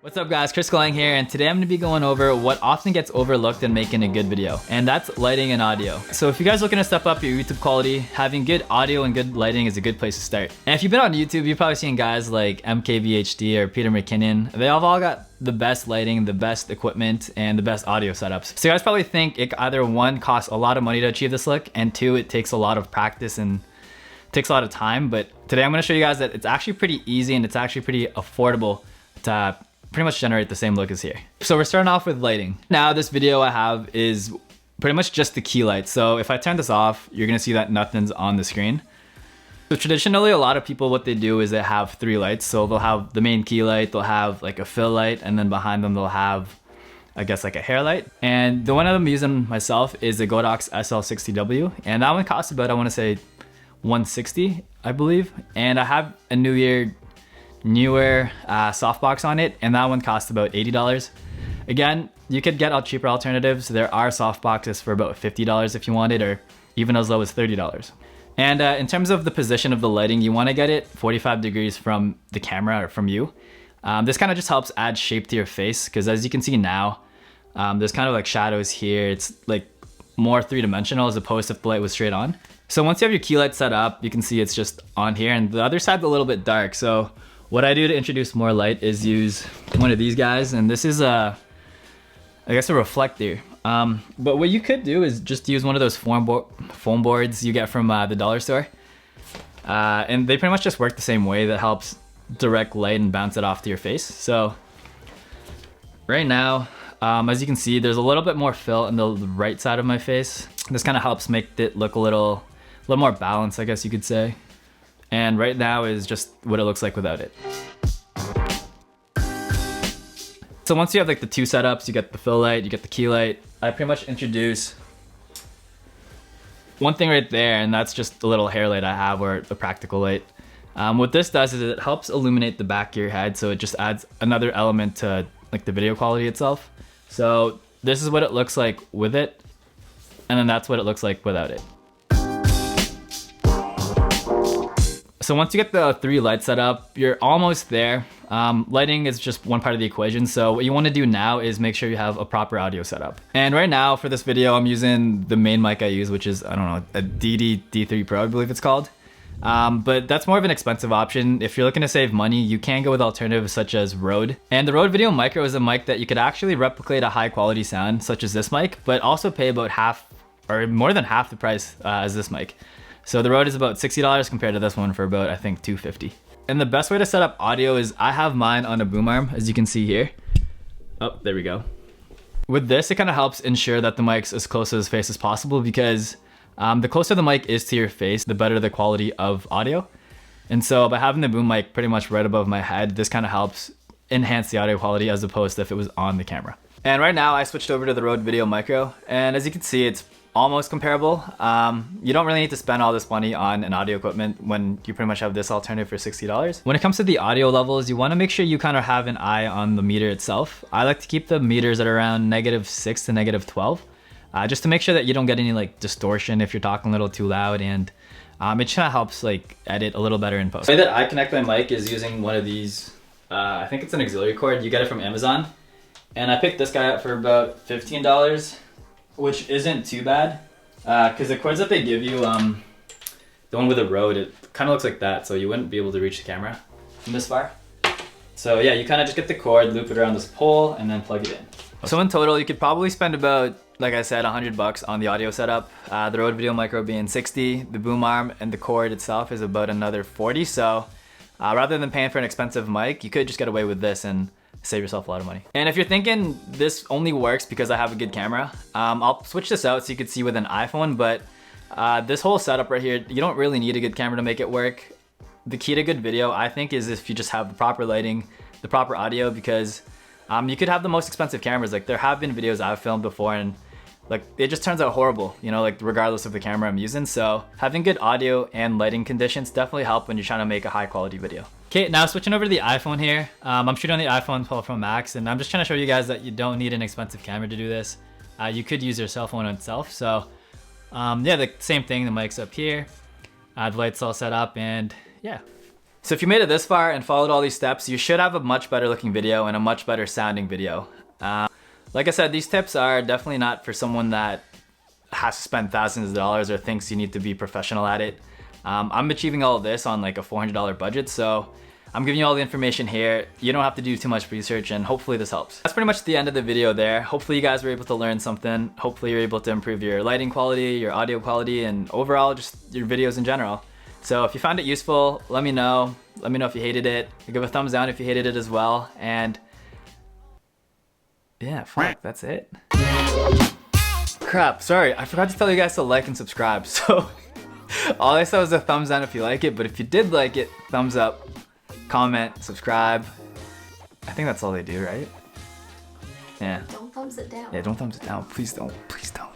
What's up guys, Chris Lang here, and today I'm going to be going over what often gets overlooked in making a good video, and that's lighting and audio. So if you guys are looking to step up your YouTube quality, having good audio and good lighting is a good place to start. And if you've been on YouTube, you've probably seen guys like MKBHD or Peter McKinnon. They all got the best lighting, the best equipment, and the best audio setups. So you guys probably think it either one, costs a lot of money to achieve this look, and two, it takes a lot of practice and takes a lot of time. But today I'm going to show you guys that it's actually pretty easy and it's actually pretty affordable to pretty much generate the same look as here. So we're starting off with lighting. Now this video I have is pretty much just the key light. So if I turn this off, you're gonna see that nothing's on the screen. So traditionally, a lot of people, what they do is they have three lights. So they'll have the main key light, they'll have like a fill light, and then behind them they'll have, I guess, like a hair light. And the one I'm using myself is the Godox SL60W. And that one costs about, I wanna say, $160, I believe. And I have a newer softbox on it, and that one costs about $80. Again, you could get cheaper alternatives. There are softboxes for about $50 if you wanted, or even as low as $30. And in terms of the position of the lighting, you want to get it 45 degrees from the camera or from you. This kind of just helps add shape to your face, because as you can see now, there's kind of like shadows here. It's like more three-dimensional as opposed to if the light was straight on. So once you have your key light set up, you can see it's just on here, and the other side's a little bit dark. So what I do to introduce more light is use one of these guys, and this is I guess a reflector. But what you could do is just use one of those foam boards you get from the dollar store. And they pretty much just work the same way. That helps direct light and bounce it off to your face. So right now, as you can see, there's a little bit more fill on the right side of my face. This kind of helps make it look a little more balanced, I guess you could say. And right now is just what it looks like without it. So once you have like the two setups, you get the fill light, you get the key light, I pretty much introduce one thing right there, and that's just a little hair light I have, or a practical light. What this does is it helps illuminate the back of your head, so it just adds another element to like the video quality itself. So this is what it looks like with it, and then that's what it looks like without it. So once you get the three lights set up, you're almost there. Lighting is just one part of the equation. So what you want to do now is make sure you have a proper audio setup. And right now for this video, I'm using the main mic I use, which is, I don't know, a D3 Pro, I believe it's called. But that's more of an expensive option. If you're looking to save money, you can go with alternatives such as Rode. And the Rode Video Micro is a mic that you could actually replicate a high quality sound, such as this mic, but also pay about half or more than half the price as this mic. So the Rode is about $60 compared to this one for about, I think, $250. And the best way to set up audio is I have mine on a boom arm, as you can see here. Oh, there we go. With this, it kind of helps ensure that the mic's as close to his face as possible, because the closer the mic is to your face, the better the quality of audio. And so by having the boom mic pretty much right above my head, this kind of helps enhance the audio quality as opposed to if it was on the camera. And right now I switched over to the Rode Video Micro, and as you can see, it's almost comparable. You don't really need to spend all this money on an audio equipment when you pretty much have this alternative for $60. When it comes to the audio levels, you want to make sure you kind of have an eye on the meter itself. I like to keep the meters at around -6 to -12, just to make sure that you don't get any like distortion if you're talking a little too loud, and it kind of helps like edit a little better in post. The way that I connect my mic is using one of these, I think it's an auxiliary cord. You get it from Amazon, and I picked this guy up for about $15. Which isn't too bad, because the cords that they give you, the one with the Rode, it kind of looks like that, so you wouldn't be able to reach the camera from this far. So yeah, you kind of just get the cord, loop it around this pole, and then plug it in. So in total, you could probably spend about, like I said, $100 on the audio setup. The Rode Video Micro being $60, the boom arm and the cord itself is about another $40. So rather than paying for an expensive mic, you could just get away with this and save yourself a lot of money. And if you're thinking this only works because I have a good camera, I'll switch this out so you could see with an iPhone, but this whole setup right here, you don't really need a good camera to make it work. The key to good video, I think, is if you just have the proper lighting, the proper audio, because you could have the most expensive cameras. Like there have been videos I've filmed before and like it just turns out horrible, you know, like regardless of the camera I'm using. So having good audio and lighting conditions definitely help when you're trying to make a high quality video. Okay, now switching over to the iPhone here. I'm shooting on the iPhone 12 Pro Max, and I'm just trying to show you guys that you don't need an expensive camera to do this. You could use your cell phone itself. So yeah, the same thing, the mic's up here. The light's all set up, and yeah. So if you made it this far and followed all these steps, you should have a much better looking video and a much better sounding video. Like I said, these tips are definitely not for someone that has to spend thousands of dollars or thinks you need to be professional at it. I'm achieving all of this on like a $400 budget, so I'm giving you all the information here. You don't have to do too much research, and hopefully this helps. That's pretty much the end of the video there. Hopefully you guys were able to learn something. Hopefully you're able to improve your lighting quality, your audio quality, and overall just your videos in general. So if you found it useful, let me know. Let me know if you hated it. Give a thumbs down if you hated it as well. And yeah, fuck, that's it. Crap, sorry, I forgot to tell you guys to like and subscribe. So all I said was a thumbs down if you like it, but if you did like it, thumbs up, comment, subscribe. I think that's all they do, right? Yeah. Don't thumbs it down. Yeah, don't thumbs it down. Please don't. Please don't.